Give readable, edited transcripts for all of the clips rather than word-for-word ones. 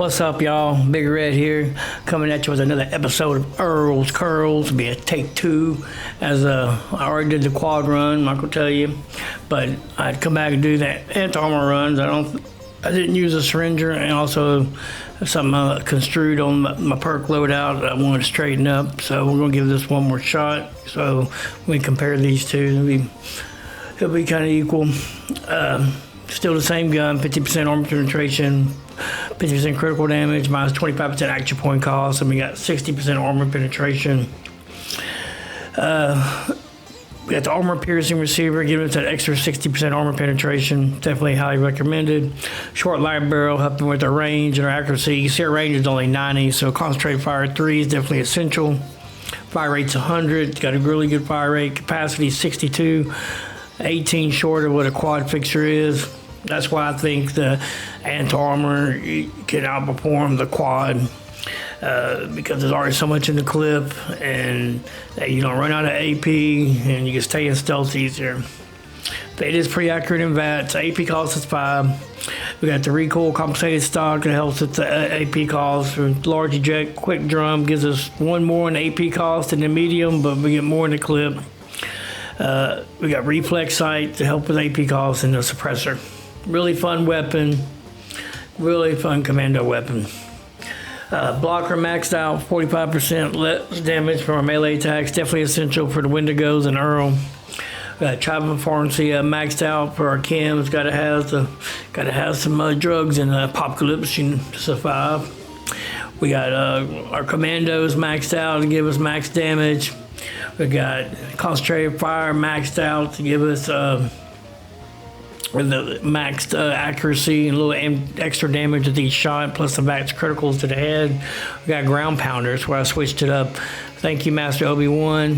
What's up, y'all? Big Red here, coming at you with another episode of Earl's Curls. It'll be a take two, as I already did the quad run, Mike will tell you, but I'd come back and do that anti-armor runs. I didn't use a syringer, and also something construed on my perk loadout that I wanted to straighten up. So we're gonna give this one more shot. So we compare these two. It'll be kind of equal. Still the same gun, 50% armor penetration, 50% critical damage, minus 25% action point cost, and we got 60% armor penetration. We got the armor piercing receiver, giving us that extra 60% armor penetration. Definitely highly recommended. Short light barrel, helping with our range and our accuracy. You see our range is only 90, so concentrated fire 3 is definitely essential. Fire rate's 100, it's got a really good fire rate. Capacity 62, 18 short of what a quad fixer is. That's why I think the anti-armor can outperform the quad, because there's already so much in the clip, and you don't run out of AP, and you can stay in stealth easier. But it is pretty accurate in VATs. AP cost is 5. We got the recoil compensated stock that helps with the AP cost. Large eject quick drum gives us 1 more in the AP cost than the medium, but we get more in the clip. We got reflex sight to help with AP cost, and the suppressor. Really fun weapon, really fun commando weapon. Blocker maxed out, 45% less damage from our melee attacks, definitely essential for the Wendigos and Earl. Tribal pharmacy maxed out for our chems. Gotta have some drugs and apocalypse to survive. We got our commandos maxed out to give us max damage. We got concentrated fire maxed out to give us with the maxed accuracy and a little extra damage with each shot, plus the max criticals to the head. We got ground pounders where I switched it up. Thank you, Master Obi-Wan.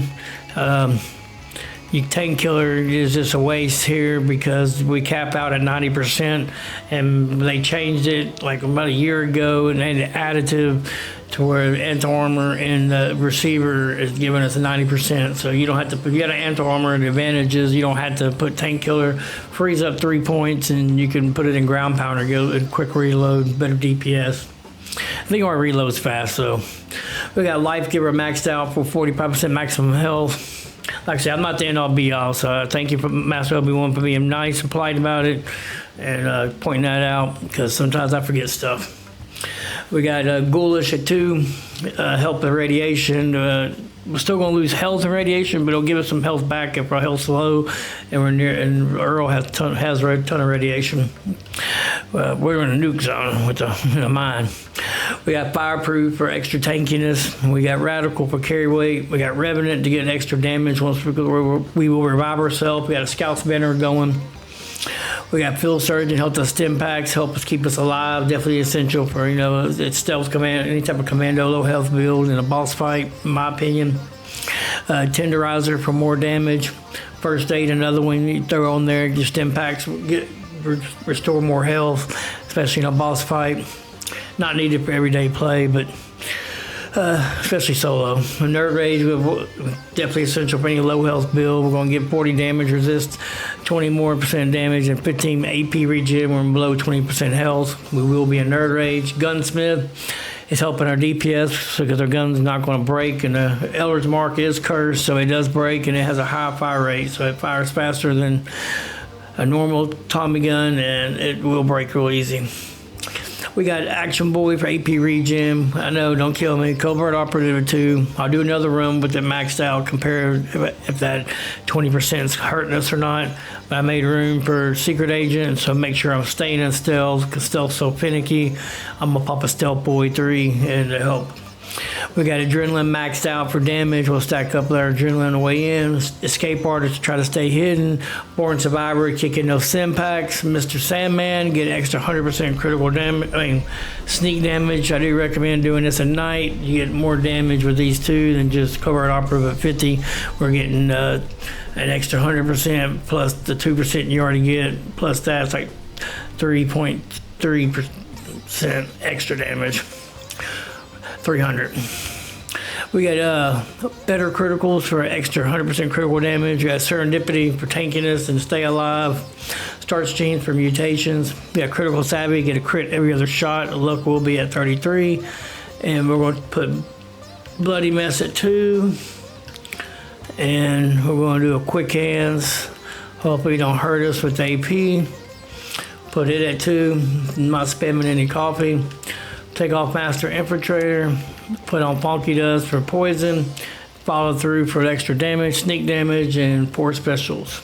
Your tank killer is just a waste here because we cap out at 90%, and they changed it like about a year ago and added additive to where anti-armor and the receiver is giving us a 90%. So you don't have to, if you got an anti-armor, the advantage is you don't have to put tank killer, freeze up 3 points, and you can put it in ground pounder, go and quick reload, better DPS. I think our reload's fast, so. We got Life Giver maxed out for 45% maximum health. Like I said, I'm not the end-all be-all, so thank you, for Master Obi-Wan, for being nice and polite about it and pointing that out, because sometimes I forget stuff. We got Ghoulish at 2, help the radiation. We're still going to lose health and radiation, but it'll give us some health back if our health's low, and we're near. And Earl has a ton of radiation. We're in a nuke zone with the mine. We got Fireproof for extra tankiness. We got Radical for carry weight. We got Revenant to get extra damage once we will revive ourselves. We got a Scout's Banner going. We got Field Surgeon, help us stim packs, help us keep us alive. Definitely essential for, it's stealth command, any type of commando, low health build in a boss fight, in my opinion. Tenderizer for more damage. First aid, another one you throw on there. Your stim packs restore more health, especially in a boss fight. Not needed for everyday play, but especially solo. A Nerd Rage, definitely essential for any low health build. We're going to get 40 damage resist, 20% more damage, and 15 AP regen when we're below 20% health. We will be a Nerd Rage. Gunsmith is helping our DPS because our gun's not going to break, and the Elder's Mark is cursed, so it does break, and it has a high fire rate, so it fires faster than a normal Tommy gun, and it will break real easy. We got Action Boy for AP regen. I know, don't kill me. Covert Operative 2. I'll do another run with it maxed out, compare if that 20% is hurting us or not. But I made room for Secret Agent, so make sure I'm staying in stealth, because stealth's so finicky. I'm going to pop a Stealth Boy 3 and to help. We got Adrenaline maxed out for damage. We'll stack up our Adrenaline on the way in. Escape Artist to try to stay hidden. Born Survivor, kick in those sim packs. Mr. Sandman, get extra 100% critical damage, sneak damage. I do recommend doing this at night. You get more damage with these two than just Covert Operative at 50. We're getting an extra 100% plus the 2% you already get. Plus that's like 3.3% extra damage. 300. We got better criticals for extra 100% critical damage. We got serendipity for tankiness and stay alive. Starch genes for mutations. We got critical savvy, get a crit every other shot. Luck will be at 33. And we're going to put bloody mess at 2. And we're going to do a quick hands. Hopefully don't hurt us with AP. Put it at 2. Not spamming any coffee. Take off Master Infiltrator. Put on Funky Dust for poison. Follow through for extra damage, sneak damage, and 4 specials.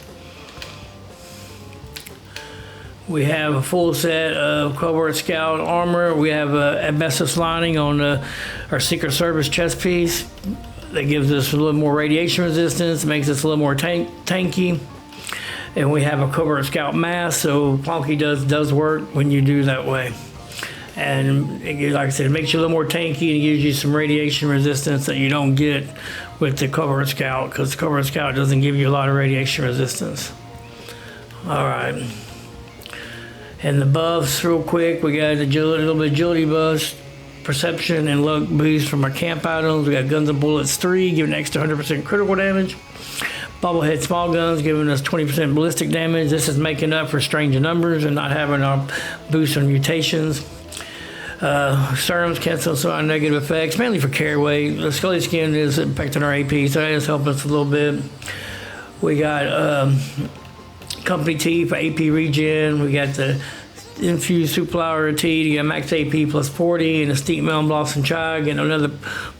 We have a full set of Covert Scout armor. We have asbestos lining on our Secret Service chest piece. That gives us a little more radiation resistance, makes us a little more tanky. And we have a Covert Scout mask, so Funky does work when you do that way. And like I said, it makes you a little more tanky and gives you some radiation resistance that you don't get with the Covert Scout, because Covert Scout doesn't give you a lot of radiation resistance. All right. And the buffs, real quick, we got agility, a little bit of agility buffs, perception and luck boost from our camp items. We got guns and bullets 3, giving extra 100% critical damage. Bobblehead small guns giving us 20% ballistic damage. This is making up for strange numbers and not having our boost on mutations. Serums cancel some of our negative effects, mainly for carry weight. The Scully Skin is affecting our AP, so that is helping us a little bit. We got Company T for AP regen. We got the Infused Soup Flour Tea to get max AP plus 40, and the Steep Melon Blossom Chai getting another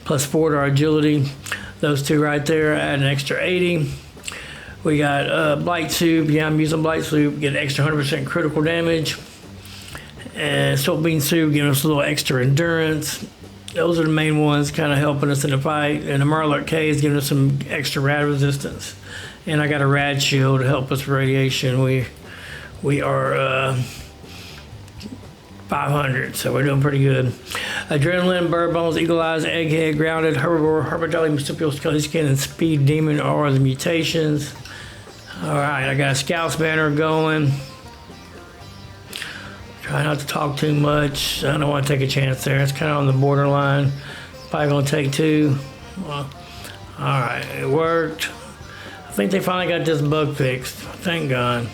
plus 4 to our agility. Those 2 right there add an extra 80. We got Blight Soup. Yeah, I'm using Blight Soup, get an extra 100% critical damage. And Soap Bean Soup giving us a little extra endurance. Those are the main ones kind of helping us in the fight. And the Marlot K is giving us some extra rad resistance. And I got a rad shield to help us with radiation. We are 500, so we're doing pretty good. Adrenaline, Bird Bones, Eagle Eyes, Egghead, Grounded, Herbivore, Herbadelli, Marsupial, Scully Skin, and Speed Demon are the mutations. All right, I got a Scouts banner going. Try not to talk too much. I don't want to take a chance there. It's kind of on the borderline. Probably going to take 2. Well, all right, it worked. I think they finally got this bug fixed. Thank God.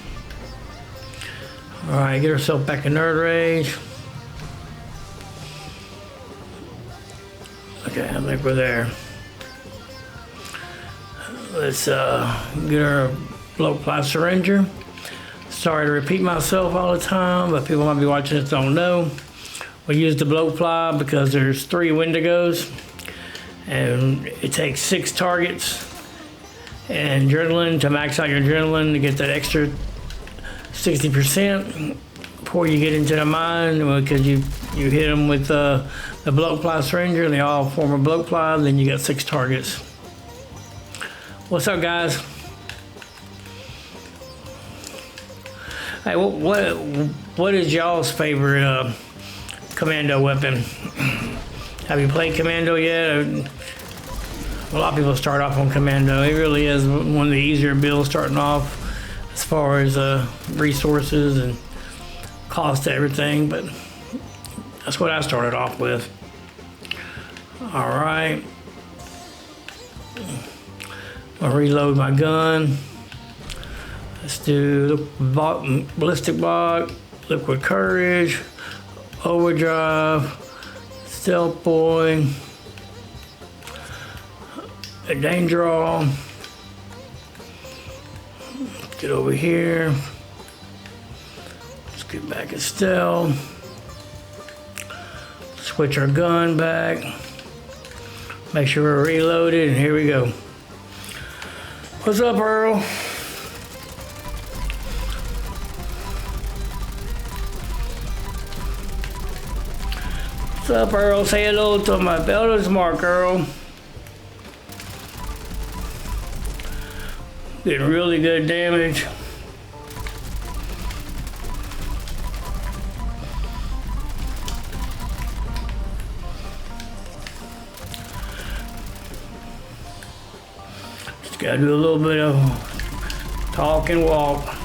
All right, get ourselves back in Nerd Rage. Okay, I think we're there. Let's get our blow ply syringer. Sorry to repeat myself all the time, but people might be watching this don't know. We use the blowfly because there's 3 Wendigos, and it takes 6 targets and adrenaline to max out your adrenaline to get that extra 60% before you get into the mine, because you hit them with the blowfly syringer, and they all form a blowfly, then you got 6 targets. What's up, guys? Hey, what is y'all's favorite commando weapon? Have you played commando yet? A lot of people start off on commando. It really is one of the easier builds starting off as far as resources and cost to everything, but that's what I started off with. All right. I'll reload my gun. Let's do Ballistic Block, Liquid Courage, Overdrive, Stealth Boy, a Danger All. Get over here. Let's get back at Stealth. Switch our gun back. Make sure we're reloaded, and here we go. What's up, Earl? What's up, Earl? Say hello to my fellows, Mark, Earl. Getting really good damage. Just gotta do a little bit of talk and walk.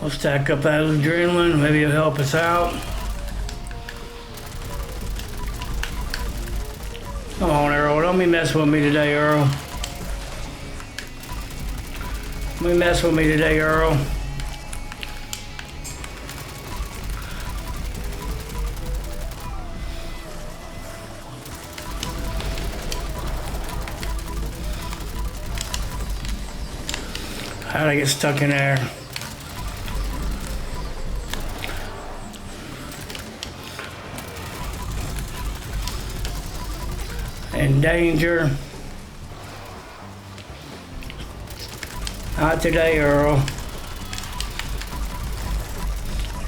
We'll stack up that adrenaline. Maybe it'll help us out. Come on, Earl. Don't be messing with me today, Earl. Don't be messing with me today, Earl. How'd I get stuck in there? In danger. Not today, Earl.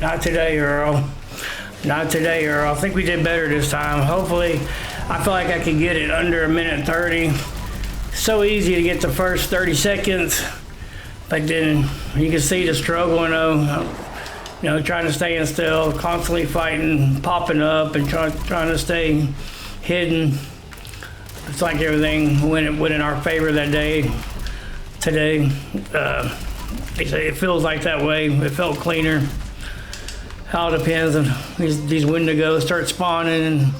Not today, Earl. Not today, Earl. I think we did better this time. Hopefully, I feel like I can get it under 1:30. So easy to get the first 30 seconds, but then you can see the struggle, you know, trying to stay in still, constantly fighting, popping up, and trying to stay hidden. It's like everything went in our favor that day. Today, it feels like that way. It felt cleaner. How it depends on these Wendigos start spawning,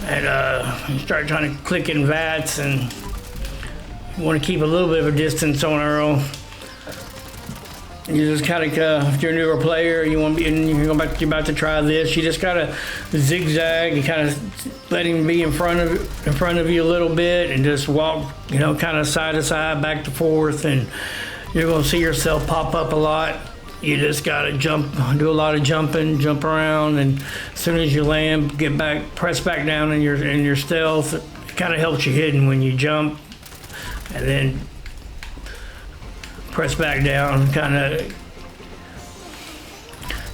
and you start trying to click in VATs, and you want to keep a little bit of a distance on Earl. You just kind of, if you're a newer player, you're about to try this, you just gotta zigzag. You kind of let him be in front of you a little bit, and just walk, you know, kind of side to side, back to forth, and you're gonna see yourself pop up a lot. You just gotta jump, do a lot of jumping, jump around, and as soon as you land, get back, press back down in your stealth. It kind of helps you hidden when you jump, and then press back down, kind of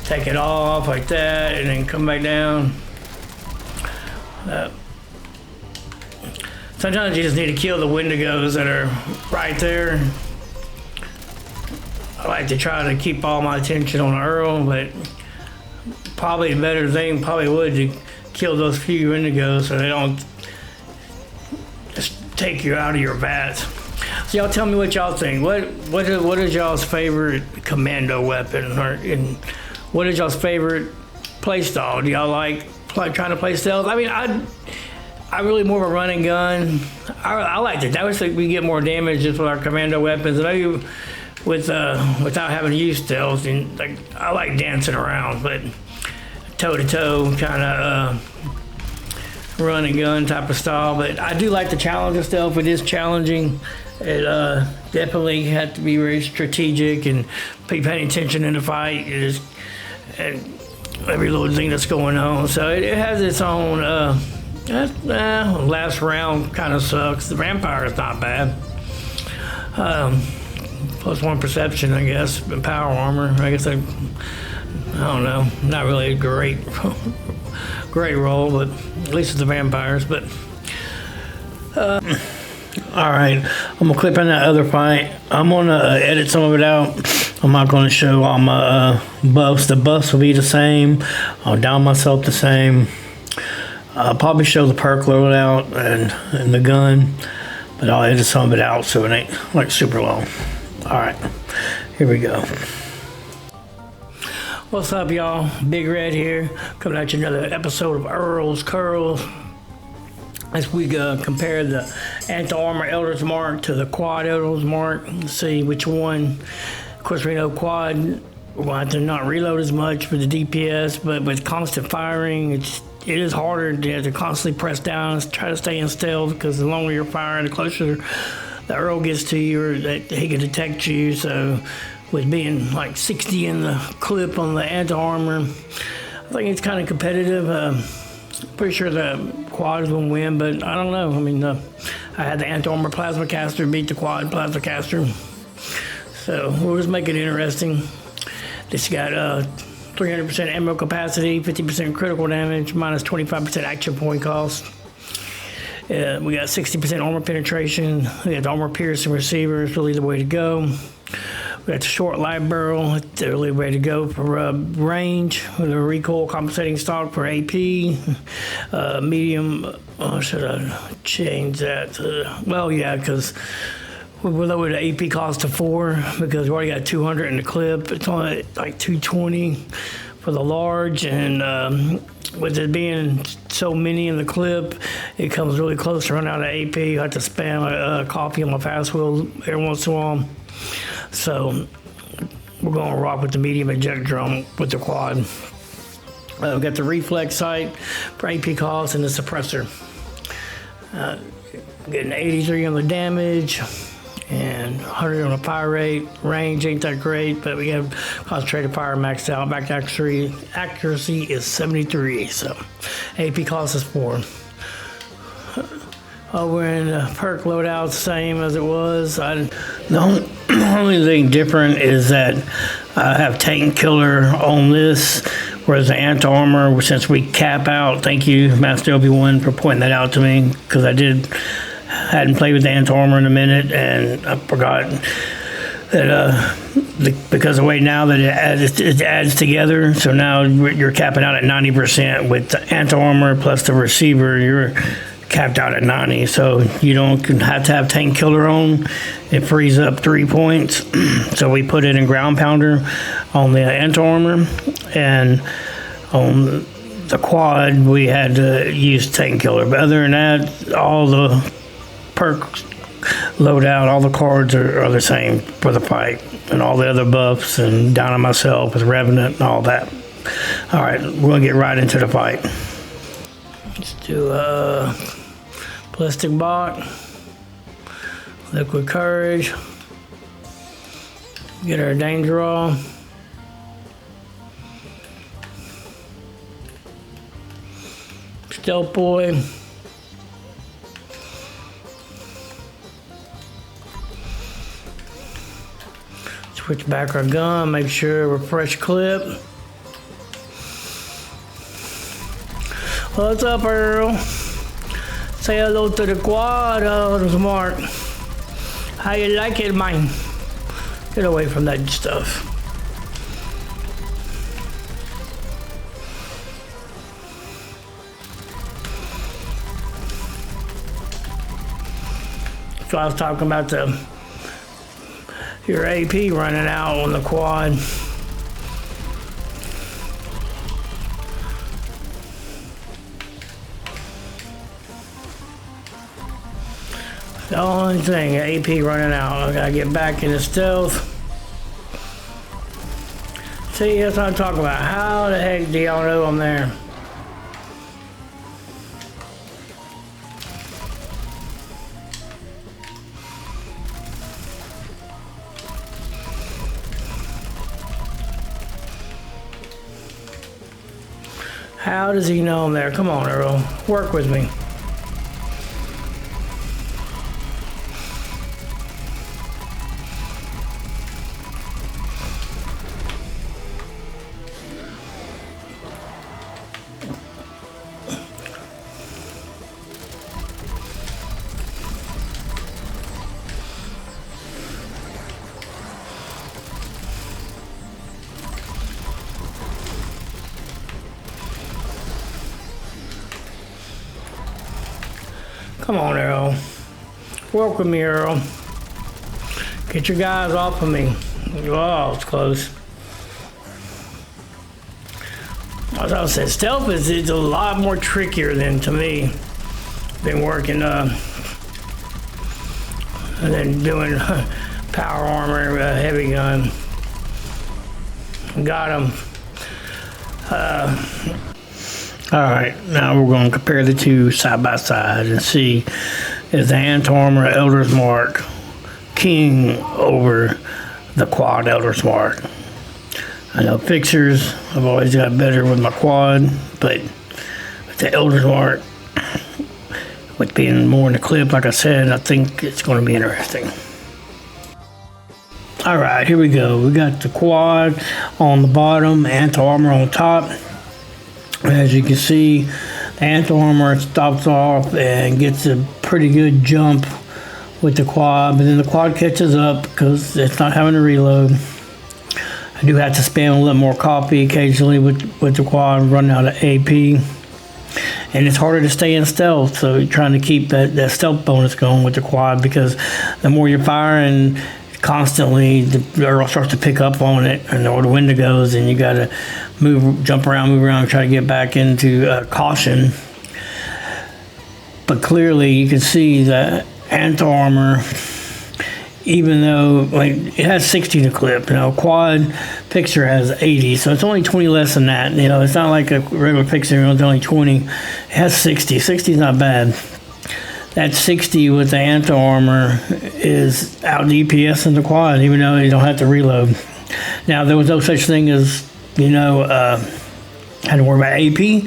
take it off like that, and then come back down. Sometimes you just need to kill the Wendigos that are right there. I like to try to keep all my attention on Earl, but probably a better thing would to kill those few Wendigos so they don't just take you out of your VATs. So y'all tell me what y'all think. What is y'all's favorite commando weapon, and what is y'all's favorite play style? Do y'all like trying to play stealth? I mean, I really more of a running gun. I like it. I always think we get more damage just with our commando weapons. And I without having to use stealth, and like I like dancing around, but toe to toe kind of run and gun type of style. But I do like the challenge of stealth. It is challenging. It definitely had to be very strategic and be paying attention in the fight. And every little thing that's going on. So it has its own. Last round kind of sucks. The vampire is not bad. +1 perception, I guess, and power armor. I guess I don't know. Not really a great roll, but at least it's the vampires. But all right, I'm gonna clip in that other fight. I'm gonna edit some of it out. I'm not gonna show all my buffs. The buffs will be the same. I'll down myself the same. I'll probably show the perk loadout and the gun, but I'll edit some of it out so it ain't like super long. All right, here we go. What's up, y'all? Big Red here, coming at you another episode of Earl's Curls. As we compare the anti-armor Elder's Mark to the quad Elder's Mark, let's see which one. Of course, we know quad, we're going to have to not reload as much with the DPS, but with constant firing, it is harder to constantly press down, try to stay in stealth, because the longer you're firing, the closer the Earl gets to you, or that he can detect you. So with being like 60 in the clip on the anti-armor, I think it's kind of competitive. Pretty sure the quad is going to win, but I don't know. I mean, I had the anti-armor plasma caster beat the quad plasma caster. So we'll just make it interesting. This got 300% ammo capacity, 50% critical damage, minus 25% action point cost. We got 60% armor penetration. We got the armor piercing receiver. It's really the way to go. We got the short live barrel. It's really the way to go for range. With a recoil compensating stock for AP. Medium. Should I change that to? Well, yeah, because We lowered the AP cost to 4 because we already got 200 in the clip. It's only like 220 for the large, and with it being so many in the clip, it comes really close to running out of AP. I have to spam a coffee on my fast wheel every once in a while. So we're going to rock with the medium eject drum with the quad. We've got the reflex sight for AP cost and the suppressor. Getting 83 on the damage and 100 on the fire rate. Range ain't that great, but we have concentrated fire maxed out. Back accuracy is 73, so AP cost is 4. Over in the perk loadout, same as it was. The only thing different is that I have tank killer on this, whereas the anti-armor, since we cap out, thank you, Master Obi-Wan, for pointing that out to me, because hadn't played with the anti-armor in a minute, and I forgot that because of the way now that it adds together, so now you're capping out at 90% with the anti-armor plus the receiver. You're capped out at 90, so you don't have to have tank killer on. It frees up 3 points. So we put it in ground pounder on the anti-armor, and on the quad we had to use tank killer. But other than that, all the perk loadout, all the cards are the same for the fight, and all the other buffs, and down on myself with Revenant and all that. All right, we're gonna get right into the fight. Let's do ballistic bot, liquid courage, get our danger off. Stealth boy. Switch back our gun, make sure we're fresh clip. What's up, Earl? Say hello to the quad, Mark. How you like it, man? Get away from that stuff. So I was talking about your AP running out on the quad. The only thing, AP running out. I gotta get back into stealth. See, that's what I'm talking about. How the heck do y'all know I'm there? How does he know I'm there? Come on, Earl. Work with me. Come on, Earl. Work with me, Earl. Get your guys off of me. Oh, it's close. As I said, stealth is a lot more trickier than, to me, been working and then doing power armor, heavy gun. Got him. All right, now we're going to compare the two side by side and see if the anti-armor Elder's Mark king over the quad Elder's Mark. I know fixers, I've always got better with my quad, but with the Elder's Mark, with being more in the clip, like I said, I think it's going to be interesting. All right, here we go. We got the quad on the bottom, anti-armor on top. As you can see, the anti-armor stops off and gets a pretty good jump with the quad, but then the quad catches up because it's not having to reload. I do have to spam a little more coffee occasionally with the quad, running out of AP. and it's harder to stay in stealth. So you're trying to keep that stealth bonus going with the quad, because the more you're firing constantly, the Earl starts to pick up on it, and or the window goes, and you got to jump around, and try to get back into caution. But clearly, you can see that anti-armor, even though like it has 60 to clip, quad picture has 80, so it's only 20 less than that. It's not like a regular picture, it's only 20. It has 60. 60 is not bad. That 60 with the anti-armor is out DPS in the quad, even though you don't have to reload. Now, there was no such thing as, had to worry about AP.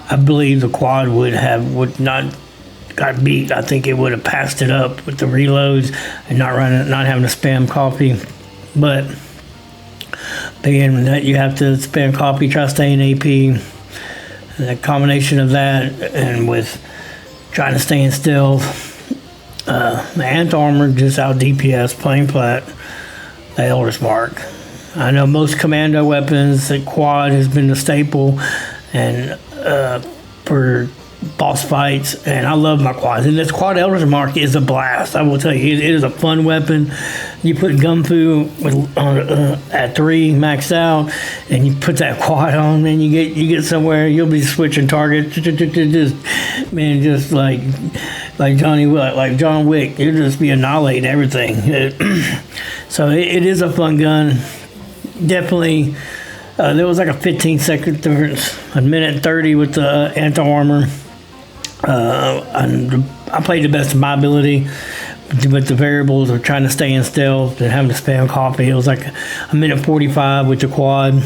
I believe the quad would not got beat. I think it would have passed it up with the reloads and not having to spam coffee. But being that you have to spam coffee, try to stay in AP, and the combination of that and with trying to stay in stealth, the anti-armor just out DPS plain flat the Elder's Mark. I know most commando weapons, the quad has been the staple, and for boss fights, and I love my quads. And this quad Elder's Mark is a blast. I will tell you, it is a fun weapon. You put Gunfu at 3 maxed out, and you put that quad on, and you get somewhere, you'll be switching targets. Just like John Wick, you'll just be annihilating everything. So it is a fun gun. Definitely, there was like a 15-second difference, a minute and 30 with the anti-armor. I played the best of my ability with the variables of trying to stay in stealth and having to spam coffee. It was like a minute 45 with the quad.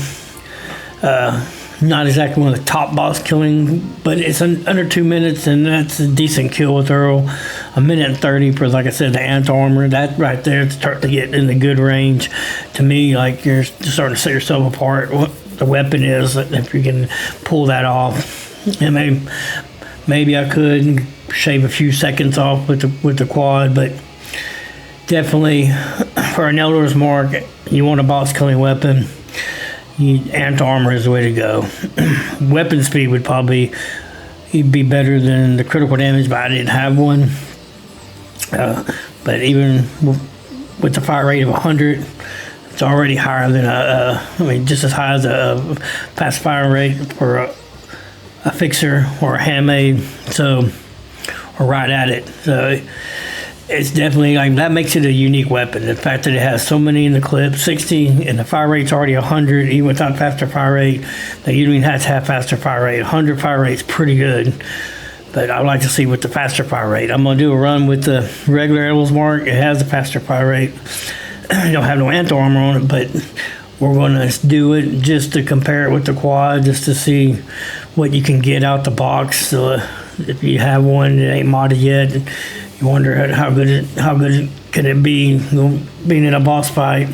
Not exactly one of the top boss killing, but it's under 2 minutes, and that's a decent kill with Earl. A minute and 30 for, like I said, the anti-armor. That right there starts to get in the good range. To me, like, you're starting to set yourself apart. What the weapon is, if you can pull that off. And maybe I could shave a few seconds off with the quad, but definitely for an Elder's Mark, you want a boss killing weapon. Anti-armor is the way to go. Weapon speed would probably be better than the critical damage, but I didn't have one. But even with the fire rate of 100, it's already higher than just as high as a fast fire rate for a fixer or a handmade. So, or right at it. So it's definitely, like, that makes it a unique weapon. The fact that it has so many in the clip, 60, and the fire rate's already 100, even without faster fire rate, that you don't even have to have faster fire rate. 100 fire rate's pretty good, but I'd like to see with the faster fire rate. I'm going to do a run with the regular Elder's Mark. It has the faster fire rate. I don't have no anti-armor on it, but we're going to do it just to compare it with the quad, just to see what you can get out the box. So if you have one that ain't modded yet, you wonder how good can it be being in a boss fight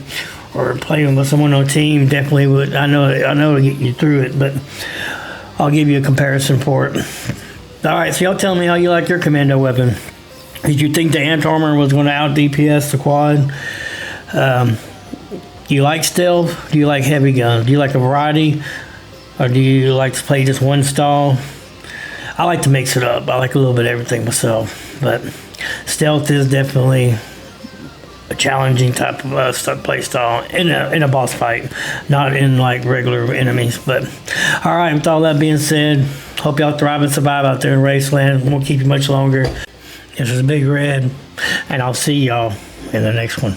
or playing with someone on a team. Definitely would. I know it'll get you through it, but I'll give you a comparison for it. All right, so y'all tell me how you like your commando weapon. Did you think the anti-armor was going to out DPS the quad? Do you like stealth? Do you like heavy guns? Do you like a variety? Or do you like to play just one style? I like to mix it up. I like a little bit of everything myself, but stealth is definitely a challenging type of play style in a boss fight, not in like regular enemies. But all right, with all that being said, hope y'all thrive and survive out there in Raceland. Won't keep you much longer. This is Big Red, and I'll see y'all in the next one.